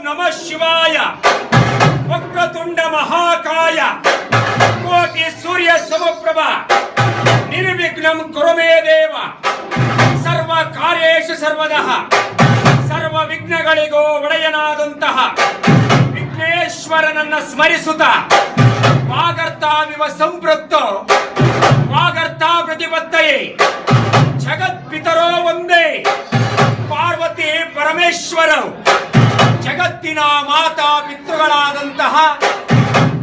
ನಮಃ ಶಿವಾಯ. ವಕ್ರತುಂಡ ಮಹಾಕಾಯ ಕೋಟಿ ಸೂರ್ಯ ಸಮಪ್ರಭ ನಿರ್ವಿಘ್ನಂ ಕುರು ಮೇ ದೇವ. ಸರ್ವ ಕಾರ್ಯೇಷು ಸರ್ವದಃ ಸರ್ವ ವಿಘ್ನಗಳಿಗೂ ಒಡೆಯನಾದಂತಹ ವಿಘ್ನೇಶ್ವರನನ್ನ ಸ್ಮರಿಸುತ್ತ ವಾಗರ್ತಾವಿವ ಸಂಪೃಕ್ತೋ ವಾಗರ್ತಾ ಪ್ರತಿಪತ್ತಯೇ ಜಗತ್ಪಿತರೋ ಒಂದೇ ಪಾರ್ವತಿ ಪರಮೇಶ್ವರರು. ಜಗತ್ತಿನ ಮಾತಾ ಪಿತೃಗಳಾದಂತಹ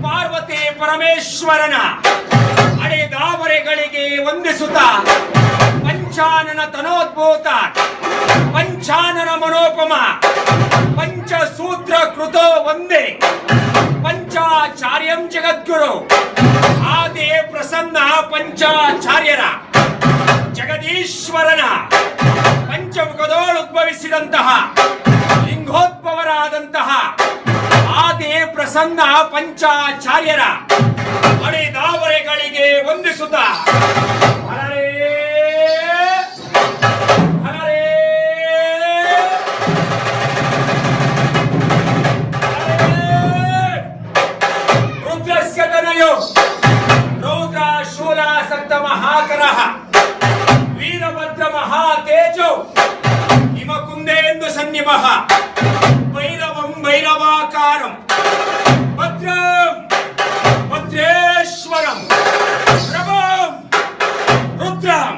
ಪಾರ್ವತಿ ಪರಮೇಶ್ವರನ ಅಡೆದಾವರೆಗಳಿಗೆ ವಂದಿಸುತ್ತ ಪಂಚಾನನ ತನೋದ್ಭೂತ ಪಂಚಾನನ ಮನೋಪಮ ಪಂಚಸೂತ್ರ ಕೃತೋ ಒಂದೇ ಪಂಚಾಚಾರ್ಯಂ ಜಗದ್ಗುರು ಆದಿ ಪ್ರಸನ್ನ ಪಂಚಾಚಾರ್ಯರ ಜಗದೀಶ್ವರನ ಪಂಚಮುಖದೋಳುದ್ಭವಿಸಿದಂತಹ ಲಿಂಗೋದ್ಭವರಾದಂತಹ ಆದಿ ಪ್ರಸನ್ನ ಪಂಚಾಚಾರ್ಯರ ಅಡೆದಾವರೆಗಳಿಗೆ ವಂದಿಸುತ್ತ ಹರರೇ ಹರರೇ ರುದ್ರಸ್ಯ ತನಯೋ ರೌದ್ರ ಶೂಲ ಸಪ್ತ ಮಹಾಕರಃ ವೀರಭದ್ರ ಮಹಾತೇಜೋ ಹಿಮಕುಂದೇಂದು ಸನ್ನಿಭಃ ಭೈರವಂ ಭೈರವಾಕಾರಂ ಭದ್ರಂ ಭದ್ರೇಶ್ವರಂ ಪ್ರಭಂ ರುದ್ರಂ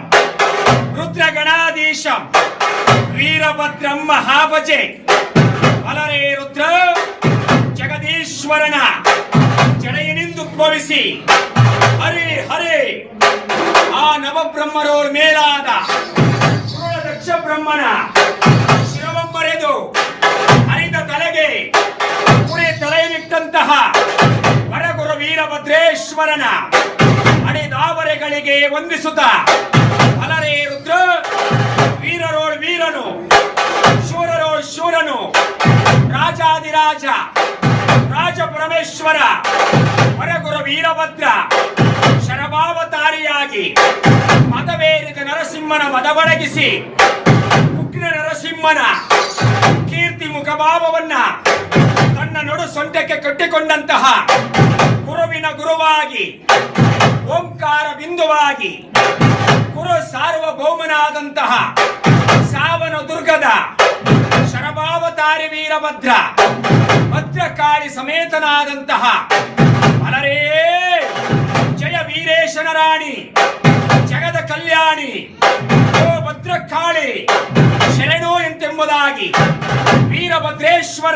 ರುದ್ರಗಣಾಧೀಶಂ ವೀರಭದ್ರಂ ಮಹಾಭಜೆ. ಅಲರೇ ರುದ್ರ ಜಗದೀಶ್ವರನ ಜಡೆಯನಿಂದುದ್ಭವಿಸಿ ಹರೇ ಹರೇ ಆ ನವಬ್ರಹ್ಮರೋರ್ ಮೇಲಾದ ದಕ್ಷ ಬ್ರಹ್ಮನ ಶಿರವೊಂಬರೆದು ಹರಿದ ತಲೆಗೆ ಪುರೆ ತಲೆಯನ್ನಿಟ್ಟಂತಹ ವರಗುರು ವೀರಭದ್ರೇಶ್ವರನ ಅಡೆದಾವರೆಗಳಿಗೆ ವಂದಿಸುತ್ತ ಅಲರೇ ರುದ್ರ ವೀರರೋಳ್ ವೀರನು ಶೂರರೋಳ್ ಶೂರನು ರಾಜಾದಿರಾಜ ರಾಜ ಪರಮೇಶ್ವರ ವರಗುರು ವೀರಭದ್ರ ಶರಭಾವತಾರಿಯಾಗಿ ಮದವೇರಿದ ನರಸಿಂಹನ ಮದವಡಗಿಸಿ ಉಗ್ರ ನರಸಿಂಹನ ಕೀರ್ತಿ ಮುಖಭಾವವನ್ನ ತನ್ನ ನಡು ಸೊಂಟಕ್ಕೆ ಕಟ್ಟಿಕೊಂಡಂತಹ ಗುರುವಿನ ಗುರುವಾಗಿ ಓಂಕಾರ ಬಿಂದುವಾಗಿ ಗುರು ಸಾರ್ವಭೌಮನಾದಂತಹ ಸಾವನ ದುರ್ಗದ ಶರಭಾವತಾರಿ ವೀರಭದ್ರ ಭದ್ರಕಾಳಿ ಸಮೇತನಾದಂತಹ ಅಲರೇ ಜಯ ವೀರೇಶನ ರಾಣಿ ಜಗದ ಕಲ್ಯಾಣಿ ಓ ಭದ್ರಕಾಳಿ ಶರಣು ಎಂತೆಂಬುದಾಗಿ ವೀರಭದ್ರೇಶ್ವರ